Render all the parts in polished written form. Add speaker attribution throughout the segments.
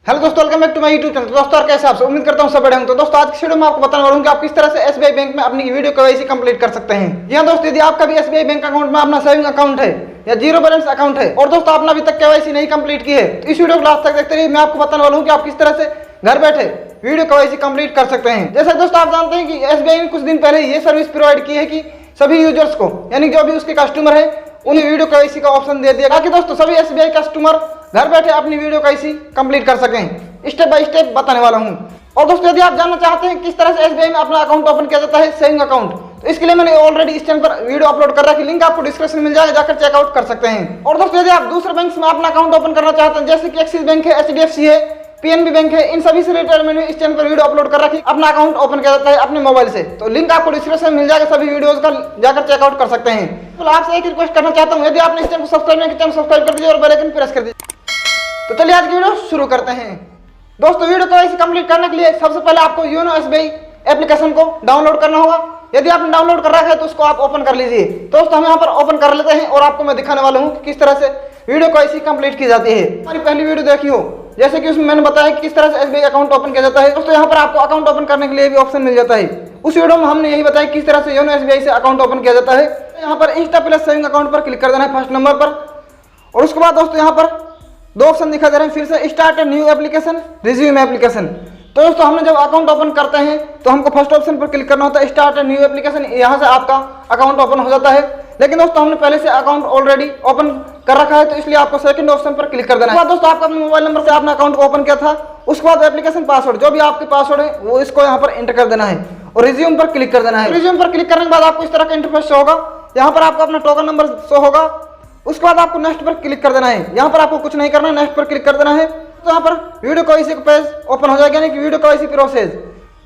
Speaker 1: Hello दोस्तों, welcome back to my YouTube channel. दोस्तों और कैसे आप सब, उम्मीद करता हूँ सब बढ़िया होंगे। तो दोस्तों आज की वीडियो में आपको बताने वाला हूँ कि आप किस तरह से एसबीआई बैंक में अपनी वीडियो केवाईसी कंप्लीट कर सकते हैं। जी हाँ दोस्तों, यदि आपका भी एसबीआई बैंक अकाउंट में अपना सेविंग अकाउंट है या जीरो बैलेंस अकाउंट है और दोस्तों आपने अभी तक केवाईसी नहीं कंप्लीट की है, तो इस वीडियो को लास्ट तक देखते रहिए। मैं आपको बताने वाला हूँ कि आप किस तरह से घर बैठे वीडियो केवाईसी कंप्लीट कर सकते हैं। जैसा दोस्तों आप जानते हैं कि एसबीआई ने कुछ दिन पहले ये सर्विस प्रोवाइड की है कि सभी यूजर्स को, यानी जो भी उसके कस्टमर है, उन्हें वीडियो केवाईसी का ऑप्शन दे दिया ताकि दोस्तों सभी एसबीआई कस्टमर घर बैठे अपनी वीडियो केवाईसी कंप्लीट कर सकें। स्टेप बाय स्टेप बताने वाला हूं। और दोस्तों यदि आप जानना चाहते हैं किस तरह से एसबीआई में अपना अकाउंट ओपन किया जाता है, सेविंग अकाउंट, तो इसके लिए मैंने ऑलरेडी इस चैनल पर वीडियो अपलोड कर रखी है, लिंक आपको डिस्क्रिप्शन में मिल जाएगा, जाकर चेकआउट कर सकते हैं। और दोस्तों यदि आप दूसरे बैंक में अपना अकाउंट ओपन करना चाहते हैं, जैसे कि एक्सिस बैंक है, एचडीएफसी है, पीएनबी बैंक है, इन सभी से रिलेटेड मैंने इस चैनल पर वीडियो अपलोड कर रखी, अपना अकाउंट ओपन किया जाता है अपने मोबाइल से, तो लिंक आपको डिस्क्रिप्शन में मिल जाएगा, सभी वीडियोस का जाकर चेकआउट कर सकते हैं। तो आपसे एक रिक्वेस्ट करना चाहता हूं, यदि आपने इस चैनल को सब्सक्राइब नहीं किया, चैनल सब्सक्राइब कर दीजिए और बेल आइकन प्रेस कर दीजिए। तो चलिए आज की वीडियो शुरू करते हैं। दोस्तों वीडियो केवाईसी कंप्लीट करने के लिए सबसे पहले आपको योनो एसबीआई एप्लीकेशन को डाउनलोड करना होगा। यदि आपने डाउनलोड कर रखा है तो उसको आप ओपन कर लीजिए। दोस्तों हम यहाँ पर ओपन कर लेते हैं और आपको मैं दिखाने वाला हूँ कि किस तरह से वीडियो केवाईसी कंप्लीट की जाती है। हमारी पहली वीडियो देखी हो, जैसे कि उसमें मैंने बताया कि किस तरह से एसबीआई अकाउंट ओपन किया जाता है। दोस्तों यहाँ पर आपको अकाउंट ओपन करने के लिए भी ऑप्शन मिल जाता है। उस वीडियो में हमने यही बताया किस तरह से योनो एसबीआई से अकाउंट ओपन किया जाता है। यहाँ पर इंस्टा प्लस सेविंग अकाउंट पर क्लिक कर देना है फर्स्ट नंबर पर, और उसके बाद दोस्तों यहाँ पर दो ऑप्शन दिखा दे रहे हैं फिर से, start a new application, resume application. तो दोस्तों हमने जब अकाउंट ओपन करते हैं तो हमको फर्स्ट ऑप्शन पर क्लिक करना होता है, स्टार्ट ए न्यू एप्लीकेशन। यहाँ से आपका अकाउंट ओपन हो जाता है। लेकिन दोस्तों हमने पहले से अकाउंट ऑलरेडी ओपन कर रखा है, तो इसलिए आपको सेकंड ऑप्शन पर क्लिक कर देना है। दोस्तों आपका अपने मोबाइल नंबर से अपना अकाउंट को ओपन किया था, उसके बाद एप्लीकेशन पासवर्ड, जो भी आपके पासवर्ड है वो इसको यहाँ पर एंटर कर देना है और रिज्यूम पर क्लिक कर देना है। रिज्यूम पर क्लिक करने के बाद आपको इस तरह का इंटरफेस शो होगा। यहाँ पर आपको अपना टोकन नंबर शो होगा। उसके बाद आपको नेक्स्ट पर क्लिक कर देना है। यहाँ पर आपको कुछ नहीं करना है, नेक्स्ट पर क्लिक कर देना है। तो यहाँ पर वीडियो केवाईसी का पेज ओपन हो जाएगा, यानी कि वीडियो केवाईसी प्रोसेस।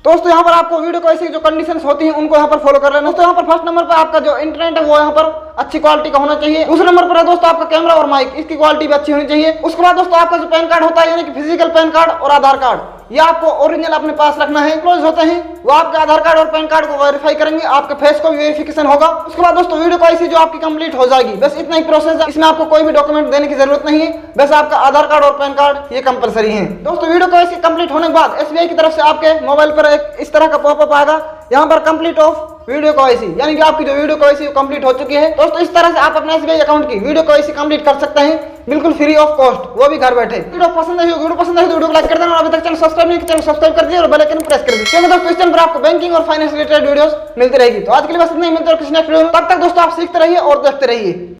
Speaker 1: दोस्तों यहाँ पर आपको वीडियो केवाईसी की जो कंडीशंस होती हैं उनको यहाँ पर फॉलो कर लेना है। तो यहाँ पर फर्स्ट नंबर पर आपका जो इंटरनेट है वो यहाँ पर अच्छी क्वालिटी का होना चाहिए। दूसरे नंबर पर है दोस्तों आपका कैमरा और माइक, इसकी क्वालिटी भी अच्छी होनी चाहिए। उसके बाद दोस्तों आपका जो पैन कार्ड होता है, यानी कि फिजिकल पैन कार्ड और आधार कार्ड, ये आपको ओरिजिनल अपने पास रखना है। क्लोज होते हैं वो आपके आधार कार्ड और पैन कार्ड को वेरीफाई करेंगे, आपके फेस को भी वेरिफिकेशन होगा। उसके बाद दोस्तों वीडियो केवाईसी जो आपकी कंप्लीट हो जाएगी। बस इतना ही प्रोसेस है, इसमें आपको कोई भी डॉक्यूमेंट देने की जरूरत नहीं है, बस आपका आधार कार्ड और पैन कार्ड ये कंपलसरी है। दोस्तों वीडियो केवाईसी कंप्लीट होने के बाद एसबीआई की तरफ से आपके मोबाइल पर एक इस तरह का पॉपअप आएगा, यहाँ पर कंप्लीट ऑफ वीडियो केवाईसी, यानी कि आपकी जो वीडियो केवाईसी कंप्लीट हो चुकी है। दोस्तों इस तरह से आप अपने एसबीआई अकाउंट की वीडियो केवाईसी कंप्लीट कर सकते हैं, बिल्कुल फ्री ऑफ कॉस्ट, वो भी घर बैठे। वीडियो पसंद आई हो, वीडियो पसंद आई तो वीडियो को लाइक कर देना और अभी तक चैनल सब्सक्राइब नहीं किया, चैनल सब्सक्राइब कर दिए और बेल आइकन प्रेस कर दीजिए, क्योंकि दोस्तों इस चैनल पर आपको बैंकिंग और फाइनेंस रिलेटेड वीडियोस मिलती रहेगी। तो आज के लिए बस इतना ही, मिलते हैं किसी नेक्स्ट वीडियो में। तब तक दोस्तों आप सीखते रहिए और देखते रहिए।